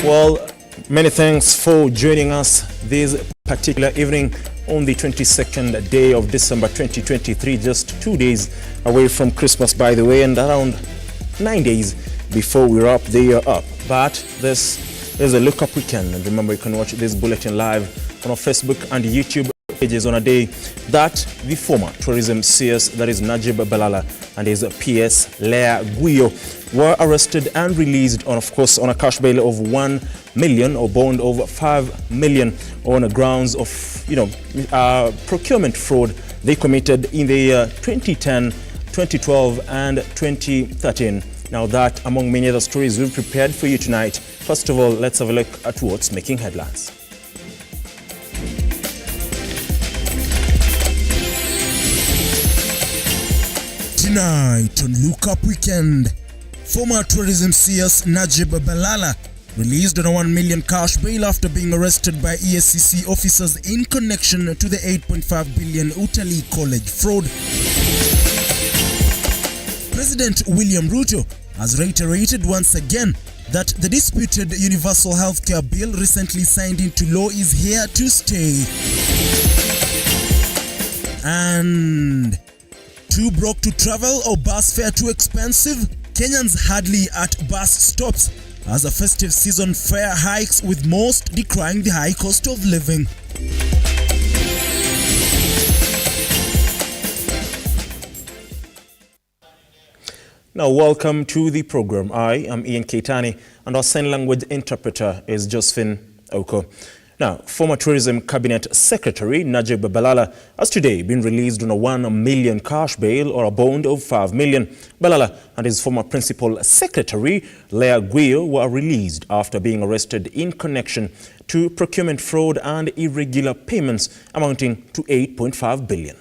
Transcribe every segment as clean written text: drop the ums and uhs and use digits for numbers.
Well, many thanks for joining us this particular evening on the 22nd day of December 2023, just 2 days away from Christmas, by the way, and around 9 days before we wrap the year up. But this is a Lookup Weekend, and remember you can watch this bulletin live on our Facebook and YouTube pages on a day that the former tourism CS, that is Najib Balala, and his PS Lea Guyo were arrested and released on, of course, on a cash bail of 1 million or bond of 5 million on grounds of, procurement fraud they committed in the year 2010, 2012 and 2013. Now that, among many other stories we've prepared for you tonight, first of all, let's have a look at what's making headlines. Tonight on Lookup Weekend, former tourism CS Najib Balala released on a 1 million cash bail after being arrested by ESCC officers in connection to the 8.5 billion Utali College fraud. President William RUTO has reiterated once again that the disputed universal healthcare bill recently signed into law is here to stay. And too broke to travel or bus fare too expensive? Kenyans hardly at bus stops as a festive season fare hikes, with most decrying the high cost of living. Now, welcome to the program. I am Ian Keitani, and our sign language interpreter is Josephine Oko. Now, former Tourism Cabinet Secretary Najib Balala has today been released on a 1 million cash bail or a bond of 5 million. Balala and his former Principal Secretary Lea Guyo were released after being arrested in connection to procurement fraud and irregular payments amounting to 8.5 billion.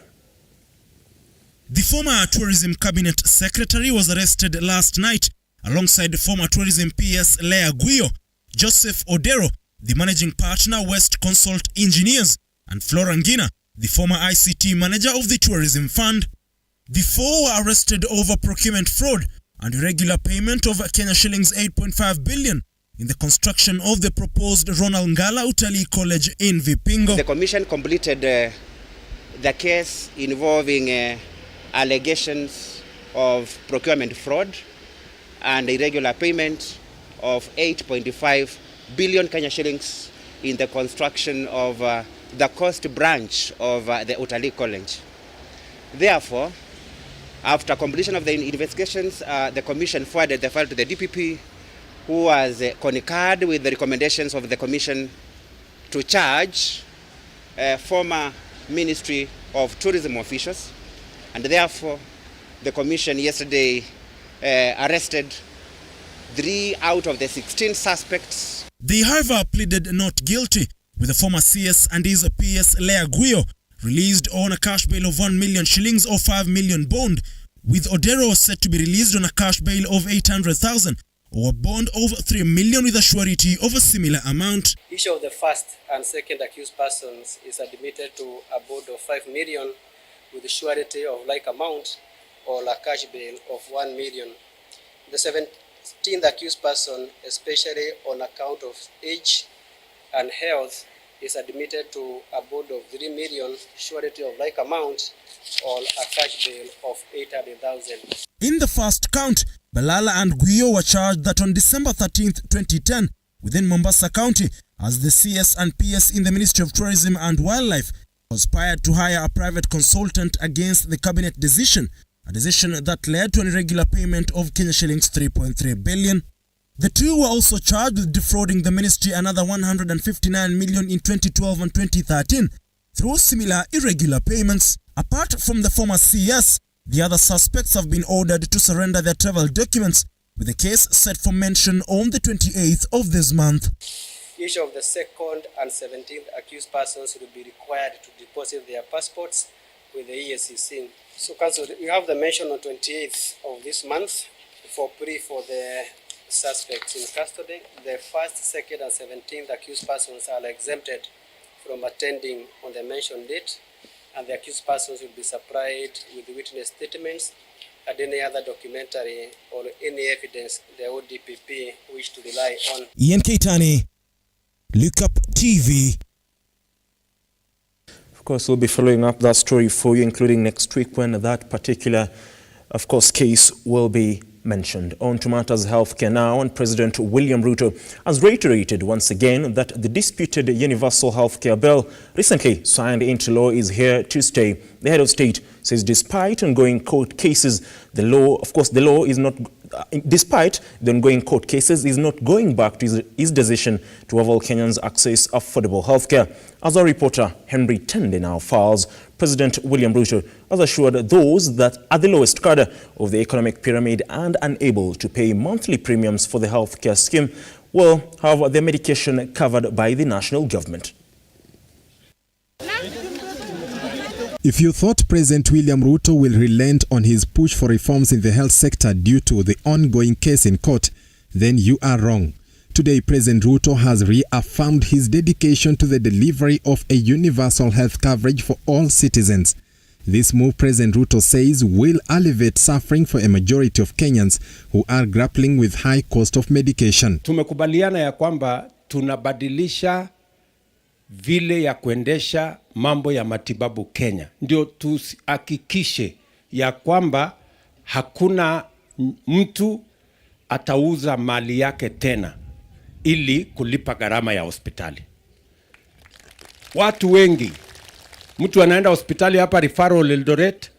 The former Tourism Cabinet Secretary was arrested last night alongside the former Tourism PS Lea Guyo, Joseph Odero, the managing partner West Consult Engineers, and Florangina, the former ICT manager of the Tourism Fund. The four were arrested over procurement fraud and irregular payment of Kenya shillings 8.5 billion in the construction of the proposed Ronald Ngala Utali College in Vipingo. The Commission completed the case involving allegations of procurement fraud and irregular payment of 8.5 billion Kenya shillings in the construction of the coast branch of the Utali College. Therefore, after completion of the investigations, the Commission forwarded the file to the DPP, who has concurred with the recommendations of the Commission to charge former Ministry of Tourism officials, and therefore the Commission yesterday arrested 3 out of the 16 suspects. They, however, pleaded not guilty, with the former CS and his PS Lea Guyo released on a cash bail of 1 million shillings or 5 million bond, with Odero set to be released on a cash bail of 800,000 or a bond of 3 million with a surety of a similar amount. Each of the first and second accused persons is admitted to a bond of 5 million with a surety of like amount or a cash bail of 1 million. The 17th accused person, especially on account of age and health, is admitted to a bond of 3 million, surety of like amount, or a cash bail of 800,000. In the first count, Balala and Guyo were charged that on December 13, 2010, within Mombasa County, as the CS and PS in the Ministry of Tourism and Wildlife conspired to hire a private consultant against the cabinet decision, a decision that led to an irregular payment of Kenya shillings 3.3 billion. The two were also charged with defrauding the ministry another 159 million in 2012 and 2013 through similar irregular payments. Apart from the former CS, the other suspects have been ordered to surrender their travel documents, with the case set for mention on the 28th of this month. Each of the second and 17th accused persons will be required to deposit their passports with the ESCC. So, Council, we have the mention on 28th of this month for plea for the suspects in custody. The first, second, and 17th accused persons are exempted from attending on the mentioned date, and the accused persons will be supplied with witness statements and any other documentary or any evidence the ODPP wish to rely on. Ian Keitani, Lookuptv. Of course, we'll be following up that story for you, including next week when that particular, of course, case will be mentioned. On to matters healthcare now, and President William Ruto has reiterated once again that the disputed universal healthcare bill recently signed into law is here to stay. The head of state says despite ongoing court cases, the law is not, despite the ongoing court cases, is not going back to his decision to have all Kenyans access affordable healthcare. As our reporter Henry Tende now files, President William Ruto has assured those that are the lowest cadre of the economic pyramid and unable to pay monthly premiums for the healthcare scheme will have their medication covered by the national government. If you thought President William Ruto will relent on his push for reforms in the health sector due to the ongoing case in court, then you are wrong. Today, President Ruto has reaffirmed his dedication to the delivery of a universal health coverage for all citizens. This move, President Ruto says, will alleviate suffering for a majority of Kenyans who are grappling with high cost of medication. Tumekubaliana ya kwamba tunabadilisha vile ya kuendesha mambo ya matibabu Kenya. Ndio tuhakikishe ya kwamba hakuna mtu atauza mali yake tena ili kulipa gharama ya hospitali. Watu wengi, mtu anaenda hospitali hapa referral Eldoret,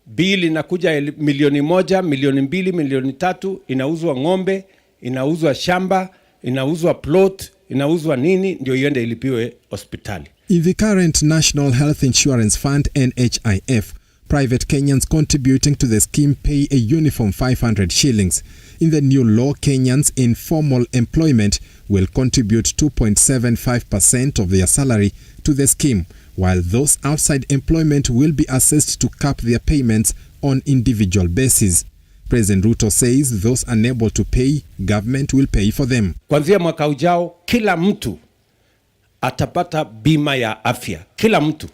bili inakuja milioni 1, milioni 2, milioni 3, inauzwa ng'ombe, inauzwa shamba, inauzwa plot, inauzwa nini ndio iende ilipiwe hospitali. In the current National Health Insurance Fund NHIF, private Kenyans contributing to the scheme pay a uniform 500 shillings. In the new law, Kenyans in formal employment will contribute 2.75% of their salary to the scheme, while those outside employment will be assessed to cap their payments on individual basis. President Ruto says those unable to pay, government will pay for them. Kuanzia mwaka ujao, kila mtu atapata bima ya afya. Kila mtu.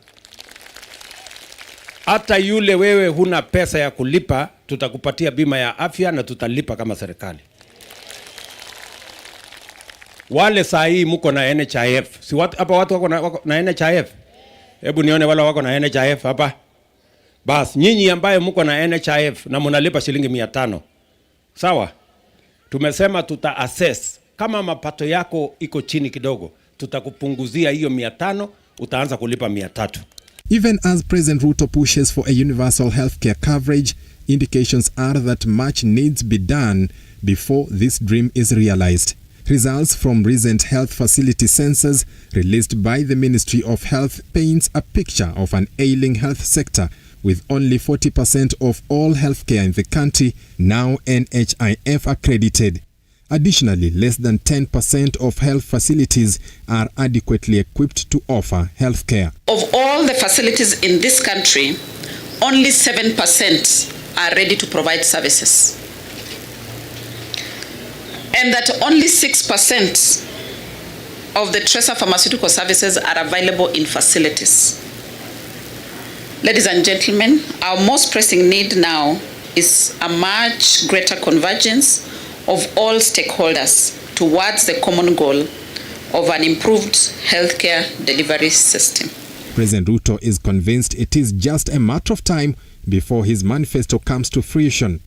Hata yule wewe huna pesa ya kulipa, tutakupatia bima ya afya na tutalipa kama serikali. Wale saa hii mko na NHIF. Si watu hapa watu wako na NHIF? Hebu nione wala wako na NHIF hapa. Bas, nyinyi ambaye mko na NHIF na mnalipa shilingi 500. Sawa? Tumesema tuta assess kama mapato yako iko chini kidogo, tutakupunguzia hiyo 500, utaanza kulipa 300. Even as President Ruto pushes for a universal healthcare coverage, indications are that much needs be done before this dream is realized. Results from recent health facility census released by the Ministry of Health paints a picture of an ailing health sector, with only 40% of all healthcare in the country now NHIF accredited. Additionally, less than 10% of health facilities are adequately equipped to offer healthcare. Of all the facilities in this country, only 7% are ready to provide services. And that only 6% of the tracer pharmaceutical services are available in facilities. Ladies and gentlemen, our most pressing need now is a much greater convergence of all stakeholders towards the common goal of an improved healthcare delivery system. President Ruto is convinced it is just a matter of time before his manifesto comes to fruition.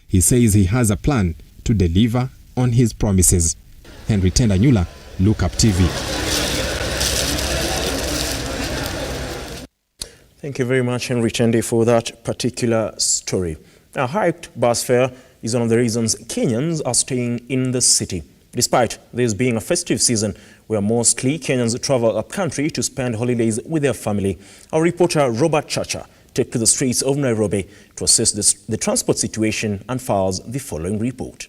He says he has a plan to deliver on his promises. Henry Tende, Lookuptv. Thank you very much, Henry Tende, for that particular story. A hiked bus fare is one of the reasons Kenyans are staying in the city. Despite this being a festive season where mostly Kenyans travel up country to spend holidays with their family, our reporter Robert Chacha took to the streets of Nairobi to assess the transport situation and files the following report.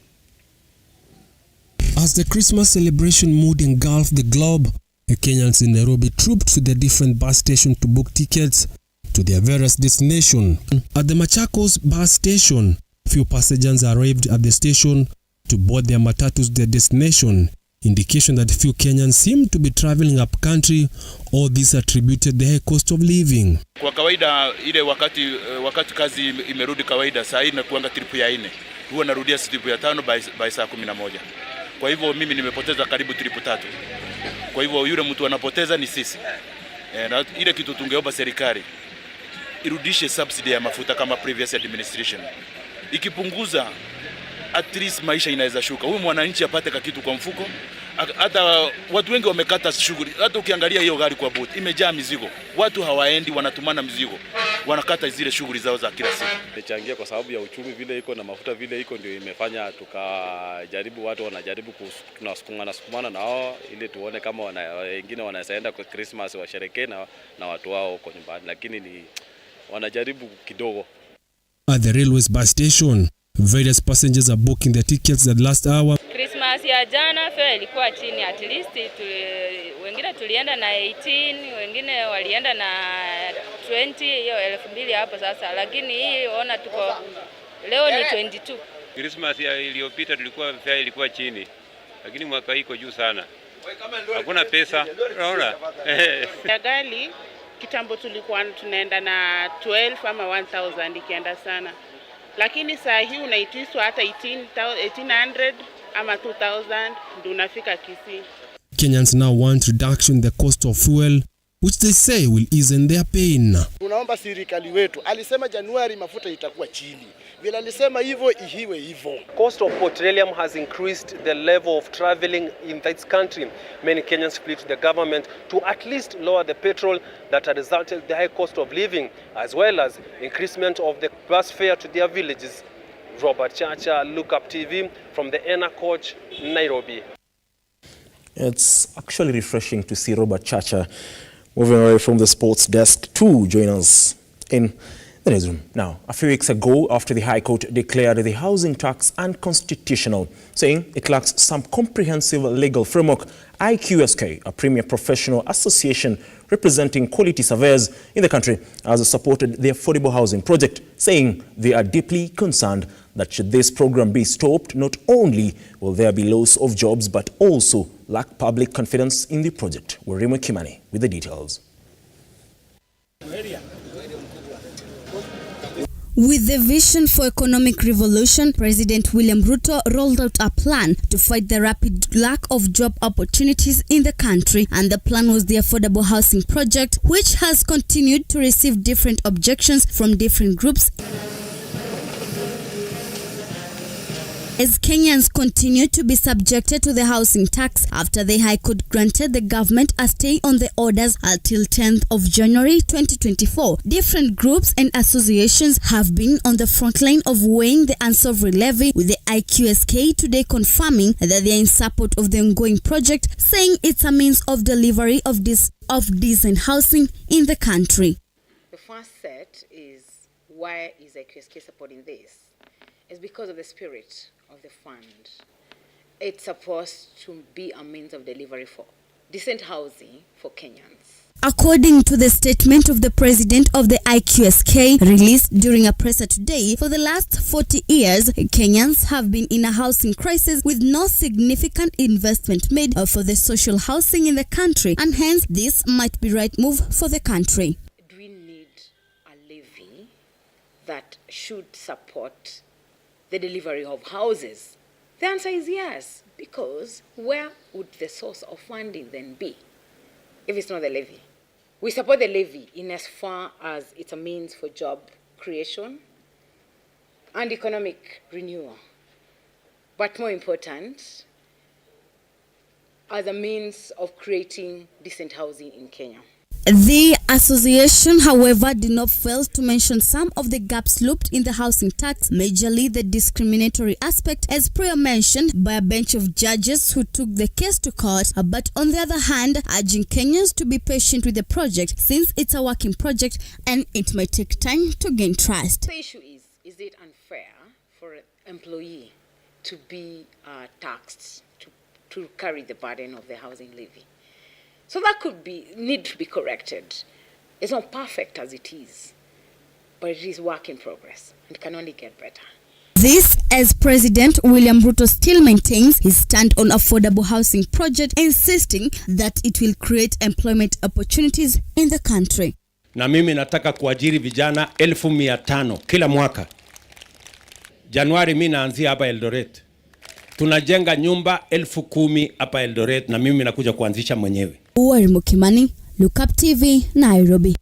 As the Christmas celebration mood engulfed the globe, Kenyans in Nairobi trooped to the different bus stations to book tickets to their various destinations. At the Machakos bus station, few passengers arrived at the station to board their matatus to their destination, indication that few Kenyans seem to be traveling up country, or this attributed the high cost of living. Kwa kawaida ile wakati kazi imerudi kawaida, saa hii nakuanga trip ya 4. Huwa narudia trip ya 5 by saa 11. Kwa hivyo mimi nimepoteza karibu trip 3. Kwa hivyo yule mtu anapoteza ni sisi. Na ile kitu tungeomba serikali irudishe subsidy ya mafuta kama previous administration. Ikipunguza, at least maisha inaweza shuka. Huyu mwananchi apate kitu kwa mfuko. Hata watu wengi wamekata shughuli. Hata ukiangalia hiyo gari kwa boat imejaa mizigo. Watu hawaendi, wanatumana mizigo. Wanakata zile shughuli zao za kila siku. Imechangia kwa sababu ya uchumi vile iko na mafuta vile iko, ndio imefanya tukajaribu, watu wanajaribu tunasukumana na wao ili tuone kama wengine wanaenda kwa Christmas washerekee na watu wao huko nyumbani, lakini ni wanajaribu kidogo. At the railways bus station, various passengers are booking their tickets at last hour. Christmas ya jana fare ilikuwa chini, at least wengine tulienda na 18, wengine walienda na 20, hiyo 2000 hapo sasa, lakini hii ona tuko leo ni 22. Christmas ya iliyopita fare ilikuwa chini, lakini mwaka hii iko juu sana. Hakuna pesa, unaona? Ya gali kitambo tulikuwa tunaenda na 12 ama 1000 ikienda sana. Lakini saa hii unaitishwa hata 1800 ama 2000 ndio unafika Kisii. Kenyans now want reduction in the cost of fuel, which they say will ease their pain. Tunaomba serikali wetu, alisema Januari mafuta itakuwa chini. Vile alisema hivyo ihiwe hivyo. Cost of petroleum has increased the level of traveling in this country. Many Kenyans plead to the government to at least lower the petrol that had resulted in the high cost of living, as well as increasement of the bus fare to their villages. Robert Chacha, Lookuptv from the Ena Coach, Nairobi. It's actually refreshing to see Robert Chacha moving away from the sports desk to join us in the newsroom. Now, a few weeks ago, after the High Court declared the housing tax unconstitutional, saying it lacks some comprehensive legal framework, IQSK, a premier professional association representing quality surveyors in the country, has supported the affordable housing project, saying they are deeply concerned that should this program be stopped, not only will there be loss of jobs, but also lack public confidence in the project. Warimo Kimani with the details. With the vision for economic revolution, President William RUTO rolled out a plan to fight the rapid lack of job opportunities in the country, and the plan was the affordable housing project, which has continued to receive different objections from different groups as Kenyans continue to be subjected to the housing tax after the High Court granted the government a stay on the orders until 10th of January 2024. Different groups and associations have been on the front line of weighing the unsovereign levy, with the IQSK today confirming that they are in support of the ongoing project, saying it's a means of delivery of decent housing in the country. The first set is, why is IQSK supporting this? It's because of the spirit of the fund. It's supposed to be a means of delivery for decent housing for Kenyans. According to the statement of the president of the IQSK released during a presser today, for the last 40 years, Kenyans have been in a housing crisis with no significant investment made for the social housing in the country, and hence this might be the right move for the country. Do we need a levy that should support the delivery of houses? The answer is yes, because where would the source of funding then be if it's not the levy? We support the levy in as far as it's a means for job creation and economic renewal, but more important, as a means of creating decent housing in Kenya. The association, however, did not fail to mention some of the gaps looped in the housing tax, majorly the discriminatory aspect, as prior mentioned by a bench of judges who took the case to court, but on the other hand, urging Kenyans to be patient with the project since it's a working project and it might take time to gain trust. The issue is it unfair for an employee to be taxed to carry the burden of the housing levy? So that need to be corrected. It's not perfect as it is, but it is work in progress and can only get better. This as President William RUTO still maintains his stand on affordable housing project, insisting that it will create employment opportunities in the country. Na mimi nataka kuajiri vijana 1,500 kila mwaka. Januari mimi naanzia hapa Eldoret. Tunajenga nyumba 10,000 hapa Eldoret na mimi nakuja kuanzisha mwenyewe. Kimani, Lookuptv, Nairobi.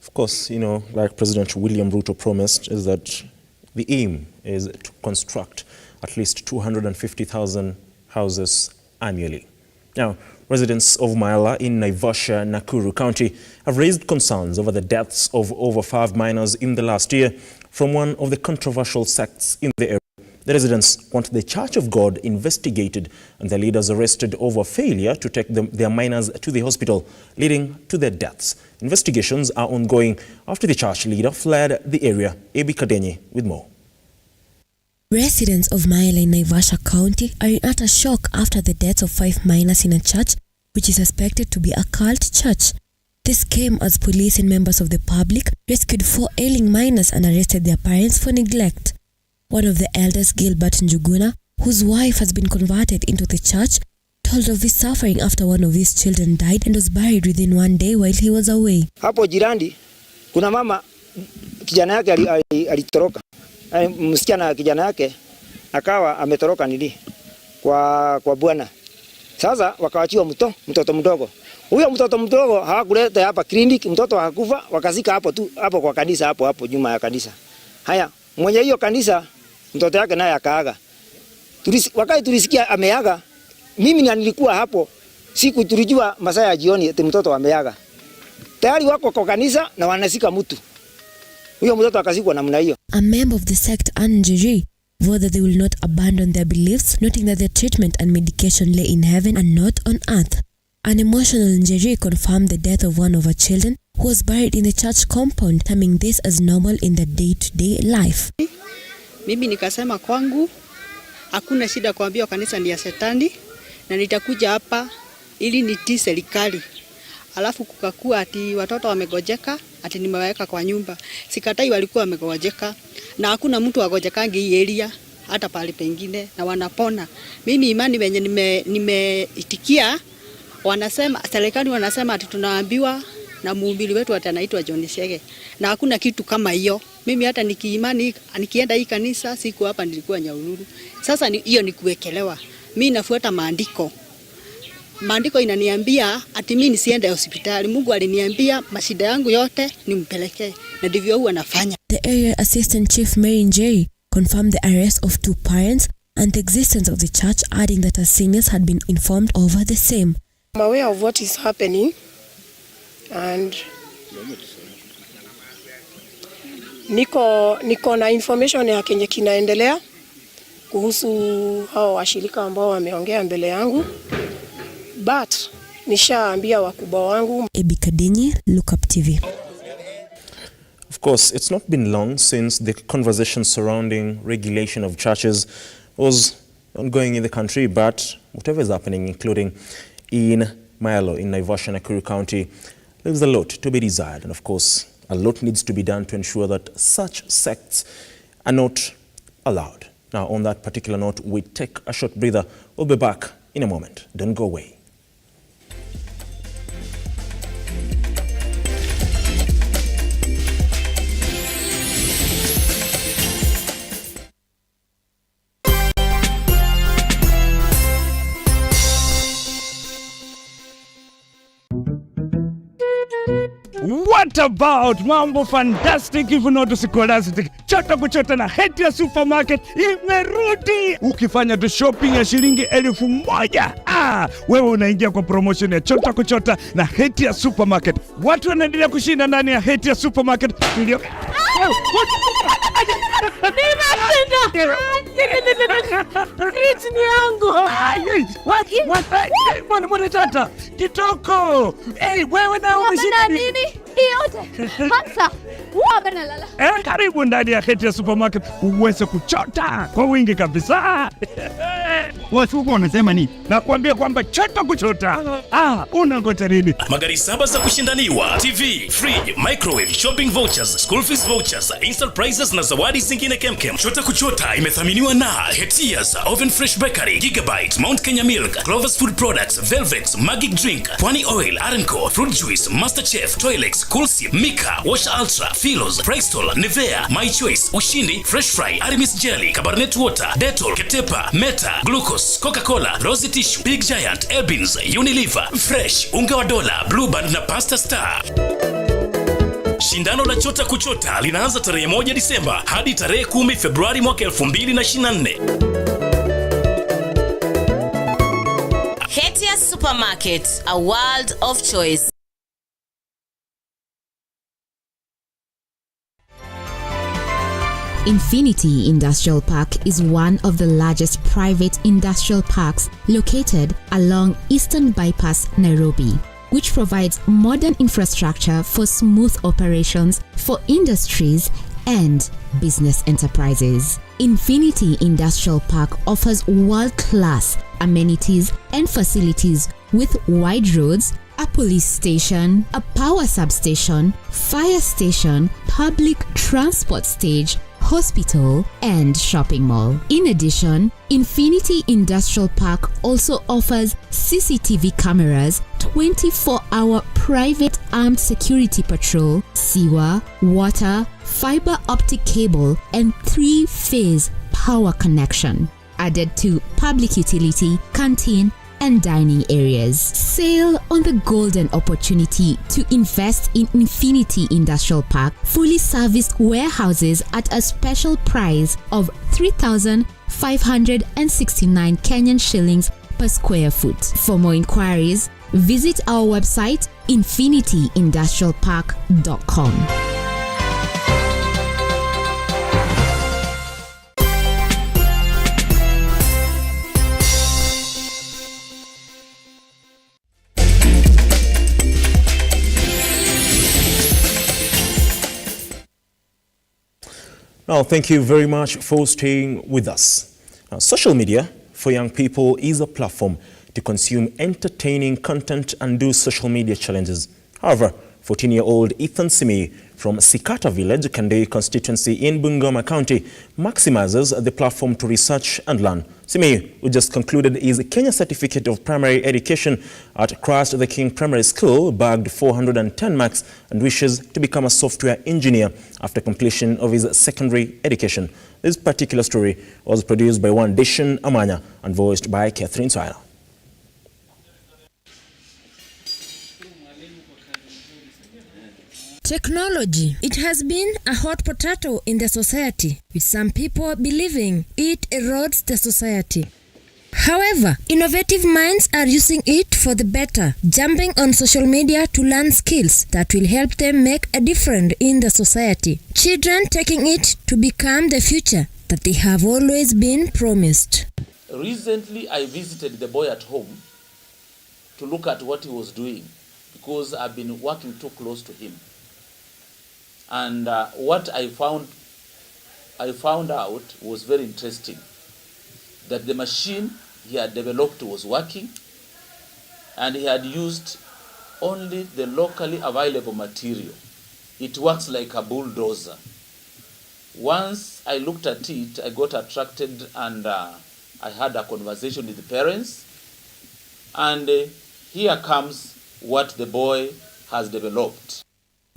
Of course, like President William RUTO promised, is that the aim is to construct at least 250,000 houses annually. Now, residents of Mayala in Naivasha, Nakuru County have raised concerns over the deaths of over 5 minors in the last year from one of the controversial sects in the area. The residents want the Church of God investigated and their leaders arrested over failure to take their minors to the hospital, leading to their deaths. Investigations are ongoing after the church leader fled the area. Abi Kadenyi with more. Residents of Mayala in Naivasha County are in utter shock after the deaths of 5 minors in a church which is suspected to be a cult church. This came as police and members of the public rescued 4 ailing minors and arrested their parents for neglect. One of the elders, Gilbert Njuguna, whose wife has been converted into the church, told of his suffering after one of his children died and was buried within 1 day while he was away. Hapo jirani kuna mama kijana yake alitoroka. Msichana kijana yake akawa ametoroka kwa bwana. Sasa wakaachiwa mtoto mdogo. Huyo mtoto mdogo hawakuleta hapa clinic, mtoto akakufa, wakazika hapo kwa kanisa hapo nyuma ya kanisa. Haya, mwenye hiyo kanisa mtoto yake naye akaaga. Wakati tulisikia ameaga, mimi nilikuwa hapo, siku tulijua masaa ya jioni eti mtoto ameaga. Tayari wako kwa kanisa na wanasika mtu. Huyo mtoto akazikwa namna hiyo. A member of the sect Anjiri vowed that they will not abandon their beliefs, noting that their treatment and medication lay in heaven and not on earth. An emotional Njeri confirmed the death of one of her children who was buried in the church compound, terming this as normal in their day-to-day life. Mimi nikasema kwangu hakuna shida kuambia kanisa ni ya Shetani na nitakuja hapa ili nitii serikali. Alafu kukakuwa ati watoto wamegojeka ati nimewaweka kwa nyumba. Sikatai walikuwa wamegojeka na hakuna mtu agojekangi hii area hata pale pengine na wanapona. Mimi imani wenye nimeitikia wanasema serikali wanasema ati tunaambiwa na mhubiri wetu atanaitwa John Shege. Na hakuna kitu kama hiyo. Mimi hata nikiimani nikienda hii kanisa siku hapa nilikuwa Nyahururu. Sasa hiyo ni kuwekelewa. Mimi nafuata maandiko. Maandiko inaniambia ati mimi nisiende hospitali. Mungu aliniambia mashida yangu yote nimpelekee. Na ndivyo huwa nafanya. The area assistant chief Mary Njeri confirmed the arrest of 2 parents and the existence of the church, adding that her seniors had been informed over the same. I'm aware of what is happening and niko na information ya kenye kinaendelea kuhusu hao washirika ambao wameongea mbele yangu, but nishaambia wakubwa wangu. Abi Kadenyi, Lookuptv. Of course, it's not been long since the conversation surrounding regulation of churches was ongoing in the country, but whatever is happening, including in Mayala, in Naivasha, Nakuru County, there's a lot to be desired. And of course, a lot needs to be done to ensure that such sects are not allowed. Now, on that particular note, we take a short breather. We'll be back in a moment. Don't go away. What about mambo fantastic if not scholastic? Chota kuchota na Hatia Supermarket imerudi. Ukifanya tu shopping ya shilingi 1,000, wewe unaingia kwa promotion ya chota kuchota na Hatia Supermarket. Watu wanaendelea kushinda ndani ya Hatia Supermarket. Ni yangu. Mwana tata, kitoko. Wewe na umeshinda nini? Yote. Sasa Karibu ndani ya Hetia Supermarket uweze kuchota kwa wingi kabisa. Watu wanasema nini? Nakwambia kwamba chota kuchota. Unangoja nini? Magari 7 za kushindaniwa, TV, fridge, microwave, shopping vouchers, school fees vouchers, instant prizes na zawadi zingine kemkem. Chota kuchota imethaminiwa na Hetia's Oven Fresh Bakery, Gigabyte, Mount Kenya Milk, Clover's Food Products, Velvet, Magic Drink, Pwani Oil, Arenco, Fruit Juice, Masterchef, Toilex, Coolsip, Mika, Wash Ultra, Philos, Pristol, Nivea, My Choice, Ushindi, Fresh Fry, Arimis Jelly, Cabernet Water, Dettol, Ketepa, Meta, Glucose, Coca-Cola, Rosy Tissue, Big Giant, Elbins, Unilever, Fresh, Unga wa Dola, Blue Band na Pasta Star. Shindano la chota kuchota linaanza tarehe 1 Disemba hadi tarehe 10 Februari mwaka 2024. Hetia Supermarket, a world of choice. Infinity Industrial Park is one of the largest private industrial parks located along Eastern Bypass, Nairobi, which provides modern infrastructure for smooth operations for industries and business enterprises. Infinity Industrial Park offers world-class amenities and facilities with wide roads, a police station, a power substation, fire station, public transport stage, hospital, and shopping mall. In addition, Infinity Industrial Park also offers CCTV cameras, 24-hour private armed security patrol, sewer, water, fiber optic cable, and 3-phase power connection, added to public utility, canteen, and dining areas. Sail on the golden opportunity to invest in Infinity Industrial Park, fully serviced warehouses at a special price of 3,569 Kenyan shillings per square foot. For more inquiries, visit our website infinityindustrialpark.com. Now, thank you very much for staying with us. Now, social media for young people is a platform to consume entertaining content and do social media challenges. However, 14-year-old Ethan Simi from Sikata Village, Kandei constituency in Bungoma County, maximizes the platform to research and learn. Simi, who just concluded his Kenya Certificate of Primary Education at Christ the King Primary School, bagged 410 marks and wishes to become a software engineer after completion of his secondary education. This particular story was produced by one Deshan Amanya and voiced by Catherine Swaila. Technology. It has been a hot potato in the society, with some people believing it erodes the society. However, innovative minds are using it for the better, jumping on social media to learn skills that will help them make a difference in the society. Children taking it to become the future that they have always been promised. Recently, I visited the boy at home to look at what he was doing because I've been working too close to him. And what I found out was very interesting, that the machine he had developed was working, and he had used only the locally available material. It works like a bulldozer. Once I looked at it, I got attracted, and I had a conversation with the parents, and here comes what the boy has developed.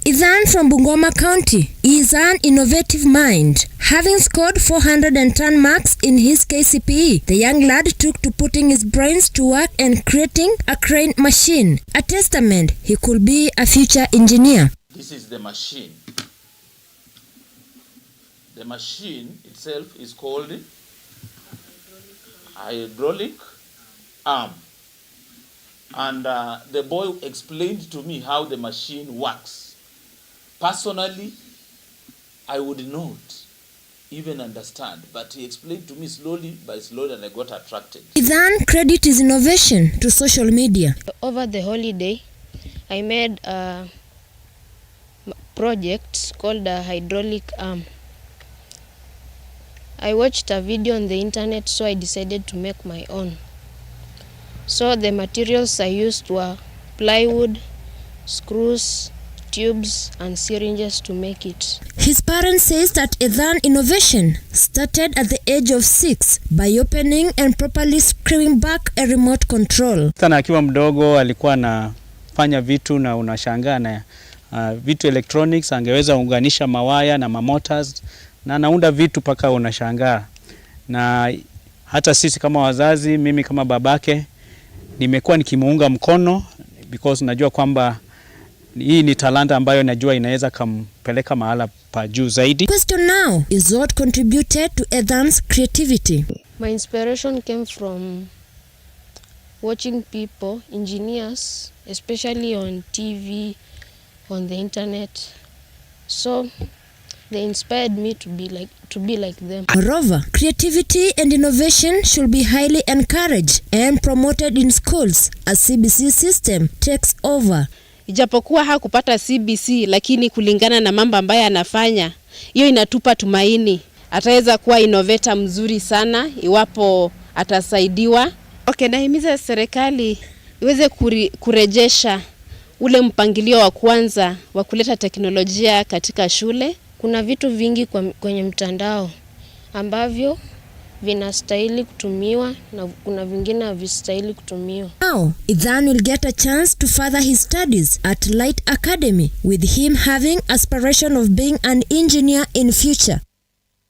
Ethan from Bungoma County is an innovative mind. Having scored 410 marks in his KCPE, the young lad took to putting his brains to work and creating a crane machine, a testament he could be a future engineer. This is the machine. The machine itself is called hydraulic arm. And the boy explained to me how the machine works. Personally, I would not even understand, but he explained to me slowly by slowly, and I got attracted. Ethan credit his innovation to social media. Over the holiday, I made project called a hydraulic arm. I watched a video on the internet, so I decided to make my own. So the materials I used were plywood, screws, tubes and syringes to make it. His parents says that Ethan innovation started at the age of 6 by opening and properly screwing back a remote control. Sana akiwa mdogo alikuwa anafanya vitu na unashangaa na vitu electronics, angeweza unganisha mawaya na mamotors na anaunda vitu paka unashangaa. Na hata sisi kama wazazi, mimi kama babake nimekuwa nikimuunga mkono because najua kwamba hii ni talanta ambayo najua inaweza kumpeleka mahala pa juu zaidi. Question now is what contributed to Ethan's creativity. My inspiration came from watching people, engineers, especially on TV, on the internet. So they inspired me to be like them. Moreover, creativity and innovation should be highly encouraged and promoted in schools as CBC system takes over. Ijapokuwa hakupata CBC, lakini kulingana na mambo ambayo anafanya, hiyo inatupa tumaini. Ataweza kuwa innovator mzuri sana iwapo atasaidiwa. Okay, nahimiza serikali iweze kurejesha ule mpangilio wa kwanza wa kuleta teknolojia katika shule. Kuna vitu vingi kwenye mtandao ambavyo vinastahili kutumiwa na kuna vingine havistahili kutumiwa. Now, Ethan will get a chance to further his studies at Light Academy, with him having aspiration of being an engineer in future.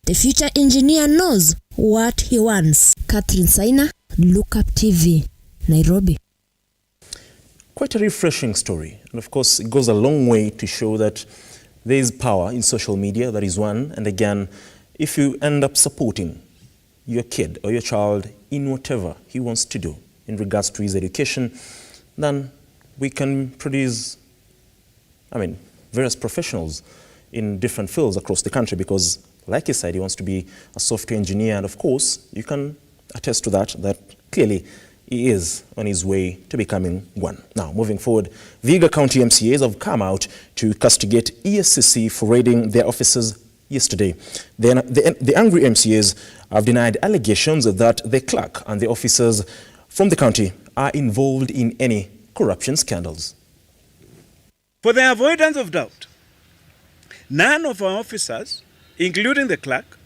The future engineer knows what he wants. Catherine Saina, Lookuptv, Nairobi. Quite a refreshing story. And of course, it goes a long way to show that there is power in social media, that is one. And again, if you end up supporting your kid or your child in whatever he wants to do in regards to his education, then we can produce, various professionals in different fields across the country because, like he said, he wants to be a software engineer. And of course, you can attest to that clearly he is on his way to becoming one. Now, moving forward, Vihiga County MCAs have come out to castigate ESCC for raiding their offices yesterday. The angry MCAs have denied allegations that the clerk and the officers from the county are involved in any corruption scandals. For the avoidance of doubt, none of our officers, including the clerk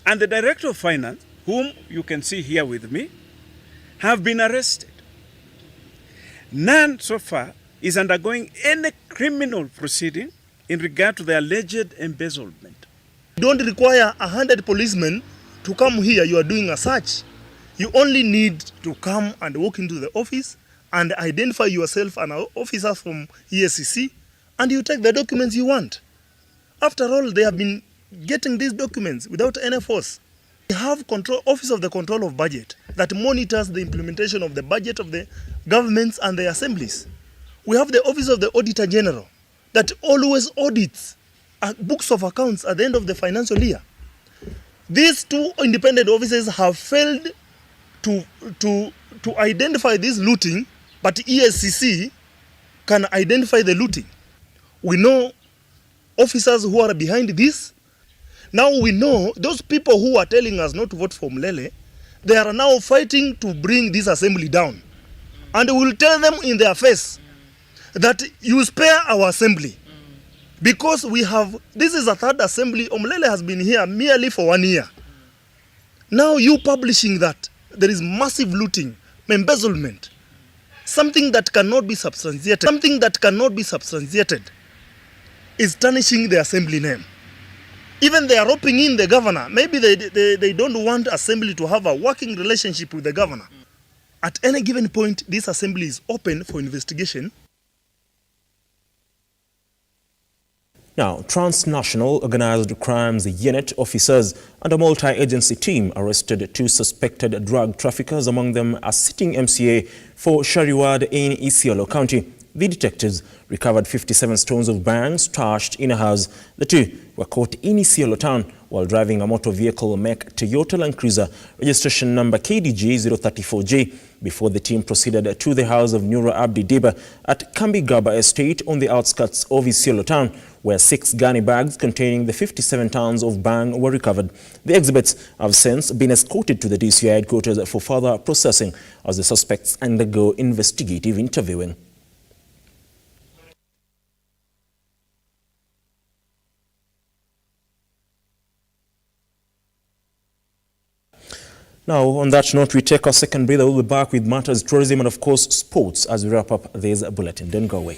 and the Director of Finance, whom you can see here with me, have been arrested. None so far is undergoing any criminal proceeding in regard to the alleged embezzlement. You don't require 100 policemen to come here. You are doing a search. You only need to come and walk into the office and identify yourself and our officers from ESCC, and you take the documents you want. After all, they have been getting these documents without any force. We have Office of the Control of Budget that monitors the implementation of the budget of the governments and the assemblies. We have the Office of the Auditor General that always audits books of accounts at the end of the financial year. These two independent offices have failed to identify this looting, but ESCC can identify the looting. We know officers who are behind this. Now we know those people who are telling us not to vote for Mlele, they are now fighting to bring this assembly down. And we will tell them in their face that you spare our assembly. Because this is a third assembly. Mlele has been here merely for 1 year. Now you publishing that there is massive looting, embezzlement, something that cannot be substantiated, is tarnishing the assembly name. Even they are roping in the governor. Maybe they don't want assembly to have a working relationship with the governor. At any given point, this assembly is open for investigation. Now, transnational organized crimes unit officers and a multi-agency team arrested 2 suspected drug traffickers, among them a sitting MCA for Shariwad in Isiolo County. The detectives recovered 57 stones of bang stashed in a house. The 2 were caught in Isiolo town while driving a motor vehicle MEC Toyota Land Cruiser registration number KDG 034J before the team proceeded to the house of Nura Abdi Deba at Kambigaba Estate on the outskirts of Isiolo town, where 6 gunny bags containing the 57 tons of bang were recovered. The exhibits have since been escorted to the DCI headquarters for further processing as the suspects undergo investigative interviewing. Now, on that note, we take our second breather. We'll be back with matters, tourism, and of course, sports as we wrap up this bulletin. Don't go away.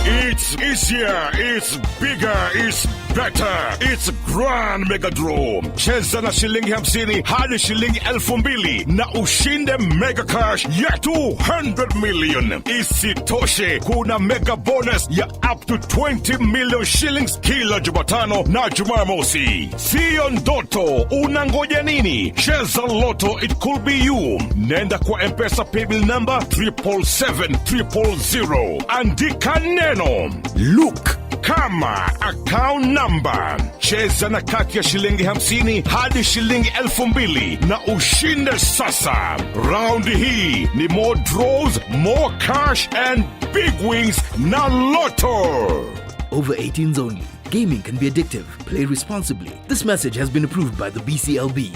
It's easier, it's bigger, it's better. It's Grand Mega Draw. Cheza na shilingi 50 hadi shilingi 2,000 na ushinde mega cash ya 200 million. Isitoshe, kuna mega bonus ya up to 20 million shillings kila Jumatano na Jumamosi. Sio ndoto, unangoja nini? Cheza Lotto, it could be you. Nenda kwa M-Pesa paybill number 777-000. Andika neno Look kama account number. Cheza na kati ya shilingi 50 hadi shilingi 2,000 na ushinde sasa. Round hii ni more draws, more cash and big wins na Lotto. Over 18s only. Gaming can be addictive. Play responsibly. This message has been approved by the BCLB.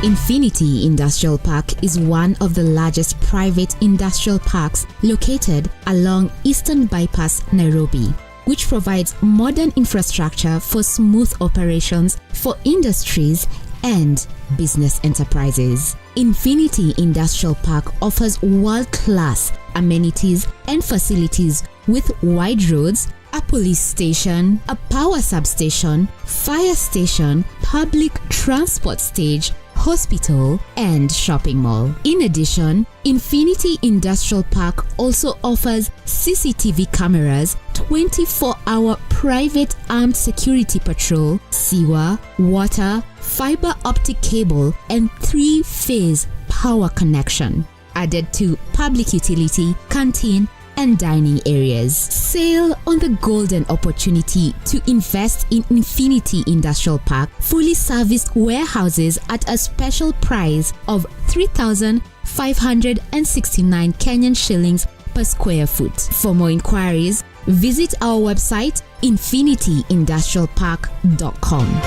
Infinity Industrial Park is one of the largest private industrial parks located along Eastern Bypass, Nairobi, which provides modern infrastructure for smooth operations for industries and business enterprises. Infinity Industrial Park offers world-class amenities and facilities with wide roads, a police station, a power substation, fire station, public transport stage, hospital, and shopping mall. In addition, Infinity Industrial Park also offers CCTV cameras, 24-hour private armed security patrol, sewer, water, fiber optic cable, and 3-phase power connection, added to public utility, canteen, and dining areas. Sail on the golden opportunity to invest in Infinity Industrial Park fully serviced warehouses at a special price of 3,569 Kenyan shillings per square foot. For more inquiries, visit our website infinityindustrialpark.com.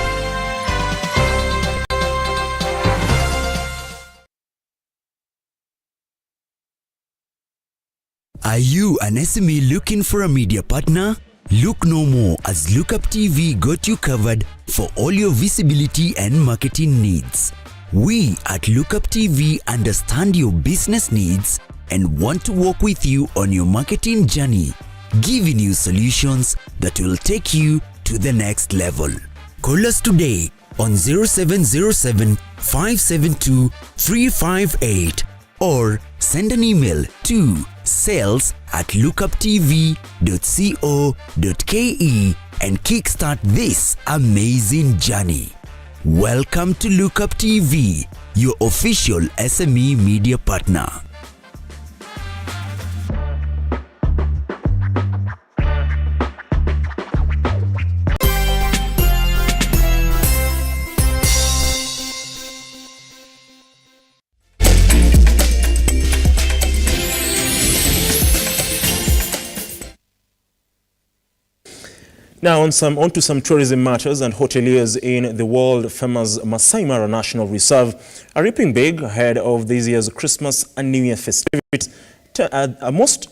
Are you an SME looking for a media partner? Look no more, as Lookuptv got you covered for all your visibility and marketing needs. We at Lookuptv understand your business needs and want to work with you on your marketing journey, giving you solutions that will take you to the next level. Call us today on 0707 572 358 or send an email to sales@lookuptv.co.ke and kickstart this amazing journey. Welcome to Lookuptv, your official SME media partner. Now on to some tourism matters, and hoteliers in the world-famous Masai Mara National Reserve are reaping big ahead of this year's Christmas and New Year festivities. At most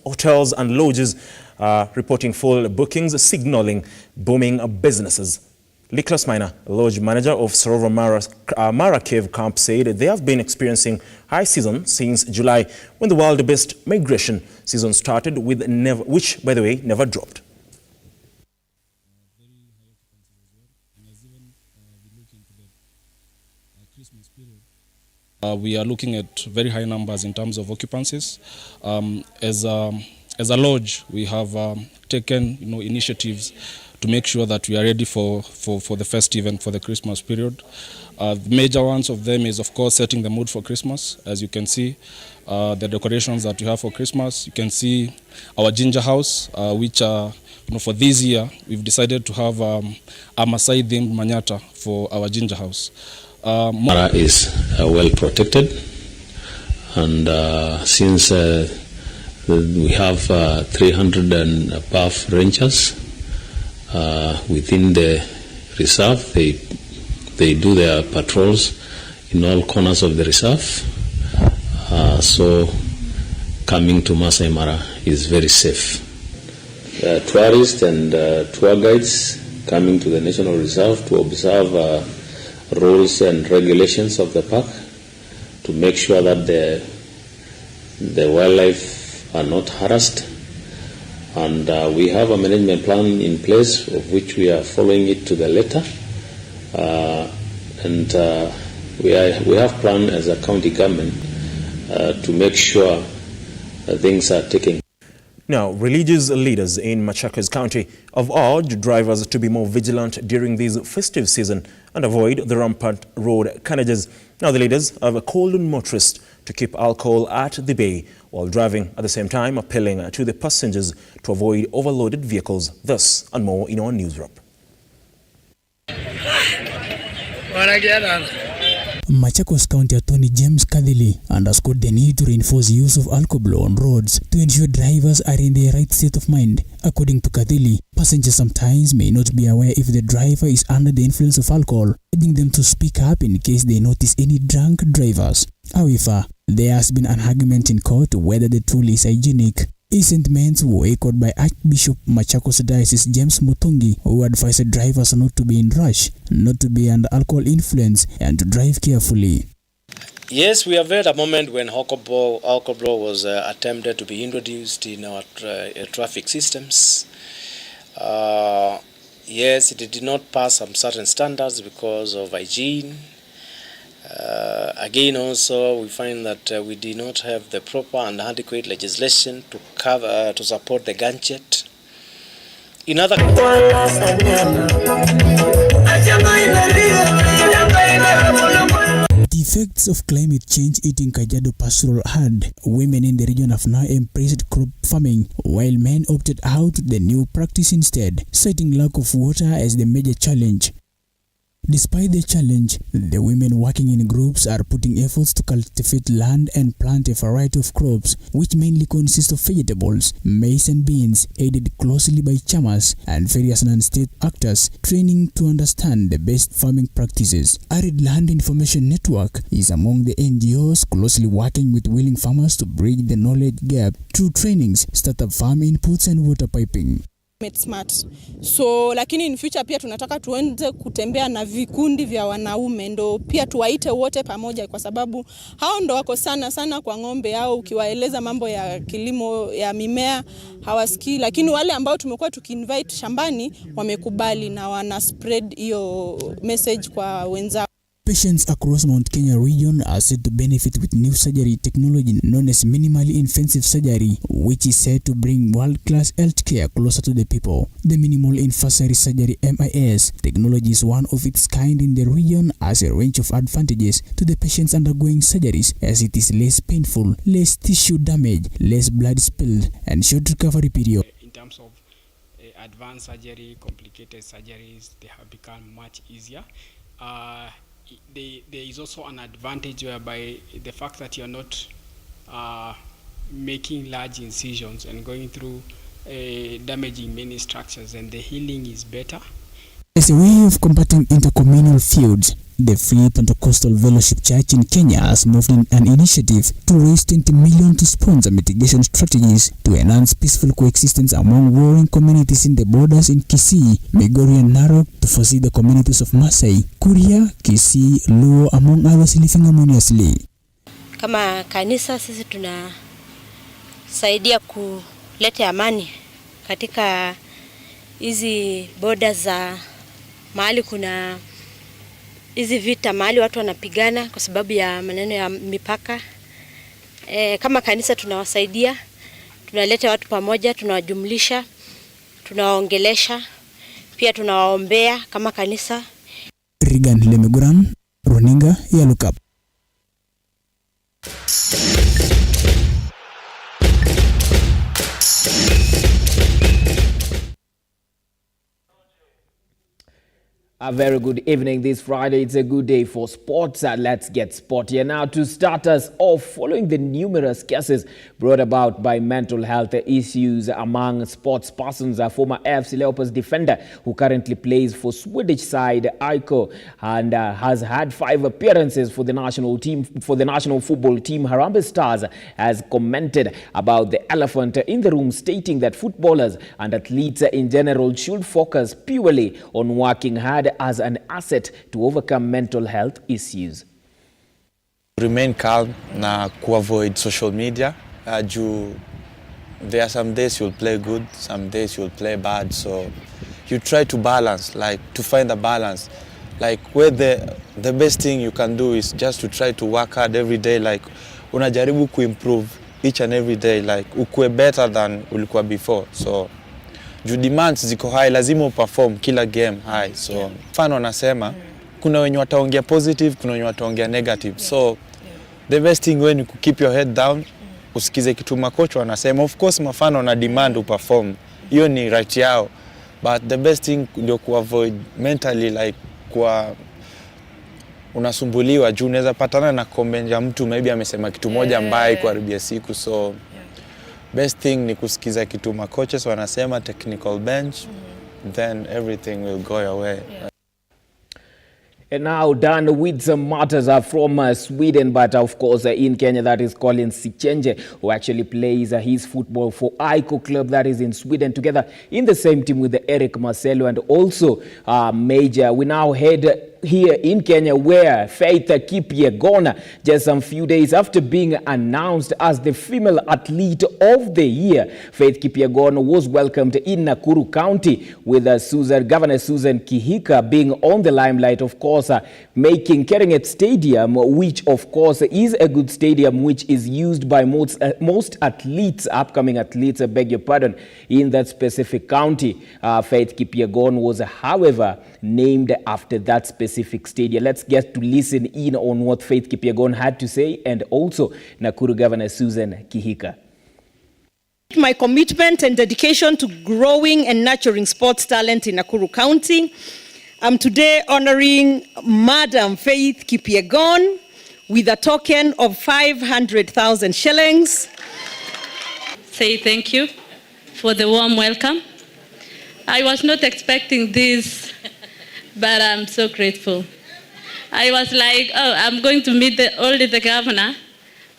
hotels and lodges are reporting full bookings, signaling booming businesses. Nicholas Minor, lodge manager of Sarova Mara Cave Camp, said they have been experiencing high season since July, when the wild-beast migration season started, which, by the way, never dropped. We are looking at very high numbers in terms of occupancies. As a lodge, we have taken initiatives to make sure that we are ready for the festive and for the Christmas period. The major ones of them is, of course, setting the mood for Christmas. As you can see, the decorations that we have for Christmas. You can see our ginger house, which for this year we've decided to have a Maasai-themed manyata for our ginger house. Mara is well protected, and since we have 300 and above rangers within the reserve, they do their patrols in all corners of the reserve. So coming to Masai Mara is very safe. Tourists and tour guides coming to the National Reserve to observe rules and regulations of the park, to make sure that the wildlife are not harassed. And we have a management plan in place, of which we are following it to the letter. We have planned as a county government to make sure things are taken. Now, religious leaders in Machakos County have urged drivers to be more vigilant during this festive season and avoid the rampant road carnages. Now, the leaders have called on motorists to keep alcohol at the bay while driving, at the same time appealing to the passengers to avoid overloaded vehicles. This and more in our news wrap. Machakos County Attorney James Kadhili underscored the need to reinforce use of alcohol on roads to ensure drivers are in the right state of mind. According to Kadhili, passengers sometimes may not be aware if the driver is under the influence of alcohol, urging them to speak up in case they notice any drunk drivers. However, there has been an argument in court whether the tool is hygienic. His sentiments were echoed by Archbishop Machakos Diocese James Mutungi, who advised drivers not to be in rush, not to be under alcohol influence, and to drive carefully. Yes, we have had a moment when alcohol was attempted to be introduced in our traffic systems. Yes, it did not pass some certain standards because of hygiene. Again, also, we find that we did not have the proper and adequate legislation to support the gadget. In other The effects of climate change eating Kajiado pastoral herd. Women in the region have now embraced crop farming, while men opted out the new practice instead, citing lack of water as the major challenge. Despite the challenge, the women working in groups are putting efforts to cultivate land and plant a variety of crops, which mainly consist of vegetables, maize and beans, aided closely by chamas and various non-state actors, training to understand the best farming practices. Arid Land Information Network is among the NGOs closely working with willing farmers to bridge the knowledge gap through trainings, startup farm inputs and water piping. Smart. So lakini in future pia tunataka tuenze kutembea na vikundi vya wanaume, ndo pia tuwaite wote pamoja, kwa sababu hao ndo wako sana kwa ng'ombe, au ukiwaeleza mambo ya kilimo ya mimea hawasikii, lakini wale ambao tumekuwa tukiinvite shambani wamekubali na wana spread hiyo message kwa wenzao. Patients across Mount Kenya region are said to benefit with new surgery technology known as minimally invasive surgery, which is said to bring world-class healthcare closer to the people. The minimal invasive surgery (MIS) technology is one of its kind in the region, as a range of advantages to the patients undergoing surgeries, as it is less painful, less tissue damage, less blood spilled, and short recovery period. In terms of advanced surgery, complicated surgeries, they have become much easier. There is also an advantage whereby the fact that you're not making large incisions and going through damaging many structures, and the healing is better. As a way of combating intercommunal feuds, the Free Pentecostal Fellowship Church in Kenya has moved in an initiative to raise 20 million to sponsor mitigation strategies to enhance peaceful coexistence among warring communities in the borders in Kisii, Migori and Narok, to foresee the communities of Masai, Kuria, Kisii, Luo, among others, living harmoniously. Kama kanisa sisi tunasaidia kuleta amani katika hizi borders za mahali kuna hizi vita mahali watu wanapigana kwa sababu ya maneno ya mipaka. Kama kanisa tunawasaidia, tunaleta watu pamoja, tunawajumlisha, tunawaongelesha, pia tunawaombea kama kanisa. Regan Lemeguran, runinga ya Lookup. A very good evening this Friday. It's a good day for sports. Let's get sporty. And now to start us off, following the numerous cases brought about by mental health issues among sports persons, a former AFC Leopards defender who currently plays for Swedish side RUTO and has had 5 appearances for the national football team, Harambee Stars, has commented about the elephant in the room, stating that footballers and athletes in general should focus purely on working hard as an asset to overcome mental health issues. Remain calm na avoid social media. There are some days you'll play good, some days you'll play bad. So you try to balance, like to find a balance. Like where the best thing you can do is just to try to work hard every day. Like unajaribu improve each and every day. Like ukue better than ulikuwa before. So demands ziko high, lazima perform kila game high. So mfano nasema kuna wenye wataongea positive, kuna wenye wataongea negative. So the best thing when you keep your head down, usikize kitu makocha wanasema. Of course mfano na demand uperform, hiyo ni right yao, but the best thing ndio avoid mentally, like kwa unasumbuliwa juu unaweza patana na comment ya mtu maybe amesema kitu moja mbaya kuharibia siku. So best thing ni kusikiza kitu makocha wanasema, technical bench, then everything will go your way. And now done with some matters from Sweden, but of course in Kenya, that is Colin Sichenje, who actually plays his football for RUTO club that is in Sweden, together in the same team with Eric Marcelo and also Major. We now head here in Kenya, where Faith Kipyegon, just some few days after being announced as the female athlete of the year, Faith Kipyegon was welcomed in Nakuru County with Governor Susan Kihika being on the limelight, of course, making Keringet Stadium, which of course is a good stadium, which is used by most athletes, upcoming athletes, I beg your pardon, in that specific county. Faith Kipyegon was, however, named after that specific stadium. Let's get to listen in on what Faith Kipyegon had to say, and also Nakuru Governor Susan Kihika. My commitment and dedication to growing and nurturing sports talent in Nakuru County. I'm today honoring Madam Faith Kipyegon with a token of 500,000 shillings. Say thank you for the warm welcome. I was not expecting this, but I'm so grateful. I was like, oh, I'm going to meet only the governor,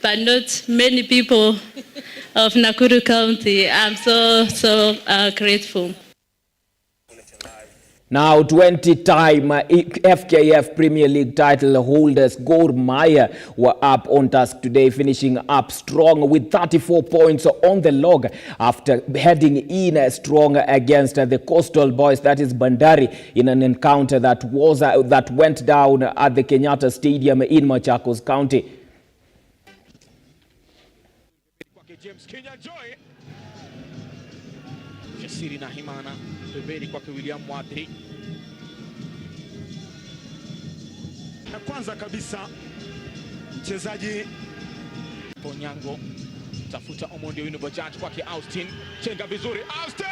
but not many people of Nakuru County. I'm so grateful. Now, 20-time FKF Premier League title holders Gor Mahia were up on task today, finishing up strong with 34 points on the log after heading in strong against the Coastal Boys, that is Bandari, in an encounter that went down at the Kenyatta Stadium in Machakos County. Jasiri na Himana, pembeni kwake William Wadri. Na kwanza kabisa mchezaji Ponyango tafuta Omondi Wino Bajaj kwake Austin, chenga vizuri Austin!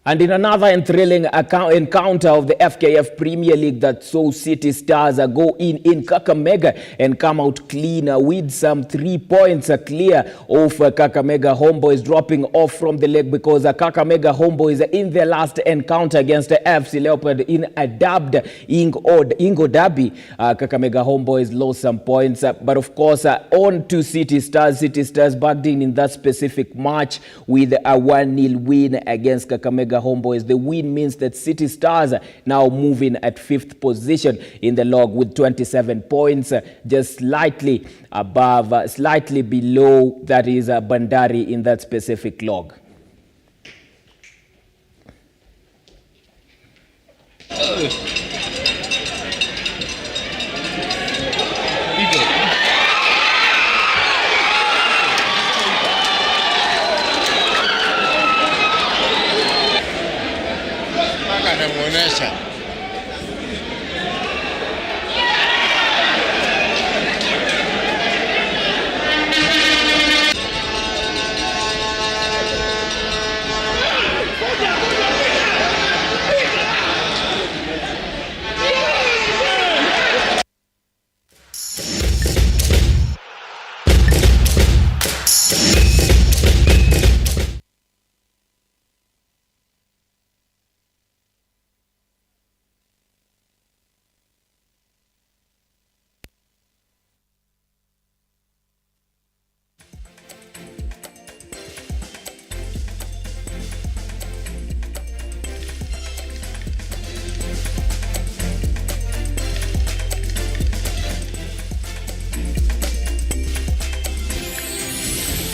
And in another enthralling encounter of the FKF Premier League that saw City Stars go in Kakamega and come out clean with some 3 points clear of Kakamega Homeboys, dropping off from the leg because Kakamega Homeboys in their last encounter against the FC Leopard in a dubbed Ingo Derby, Kakamega Homeboys lost some points. But of course, on to City Stars. City Stars backed in that specific match with a 1-0 win against Kakamega the homeboys. The win means that City Stars now moving at 5th position in the log with 27 points, just slightly above, slightly below, that is Bandari in that specific log.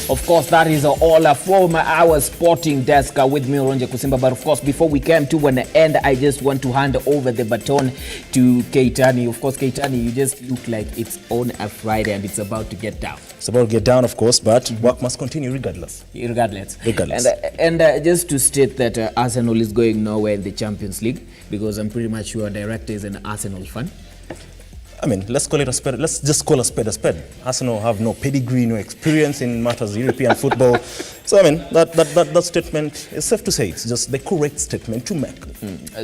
Of course, that is all from our sporting desk with me, Ronje Kusimba. But of course, before we come to an end, I just want to hand over the baton to Keitani. Of course, Keitani, you just look like it's on a Friday and it's about to get down. It's about to get down, of course, but work must continue regardless. Regardless. And just to state that Arsenal is going nowhere in the Champions League, because I'm pretty much sure director is an Arsenal fan. I mean, let's call it a spade. Let's just call a spade a spade. Arsenal have no pedigree, no experience in matters of European football. So, I mean, that statement is safe to say it's just the correct statement to make.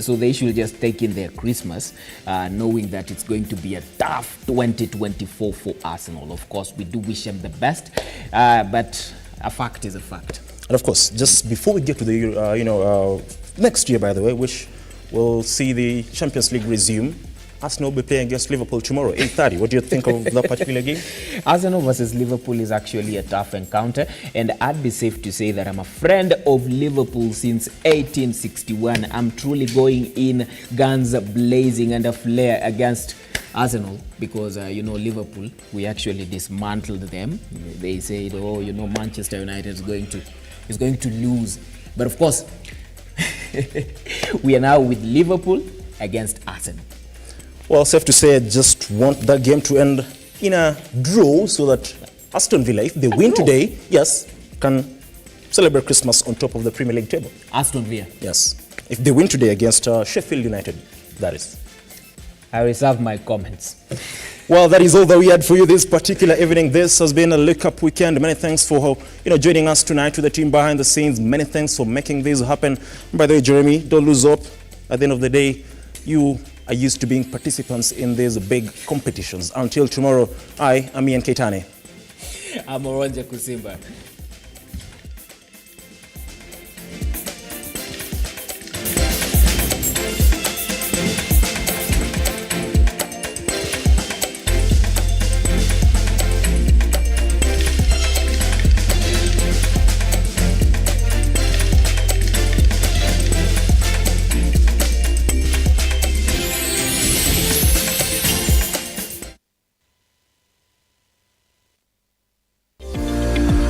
So they should just take in their Christmas, knowing that it's going to be a tough 2024 for Arsenal. Of course, we do wish them the best, but a fact is a fact. And of course, just before we get to the, next year, by the way, which will see the Champions League resume, Arsenal will be playing against Liverpool tomorrow, 8:30. What do you think of that particular game? Arsenal versus Liverpool is actually a tough encounter, and I'd be safe to say that I'm a friend of Liverpool since 1861. I'm truly going in guns blazing and a flare against Arsenal because, Liverpool, we actually dismantled them. They said, Manchester United is going to lose. But of course, we are now with Liverpool against Arsenal. Well, safe to say, I just want that game to end in a draw so that Aston Villa, if they win today, yes, can celebrate Christmas on top of the Premier League table. Aston Villa? Yes. If they win today against Sheffield United, that is. I reserve my comments. Well, that is all that we had for you this particular evening. This has been a Look Up Weekend. Many thanks for joining us tonight to the team behind the scenes. Many thanks for making this happen. By the way, Jeremy, don't lose hope. At the end of the day, you are used to being participants in these big competitions. Until tomorrow, I am Ian Keitane. I'm Ronje Kusimba.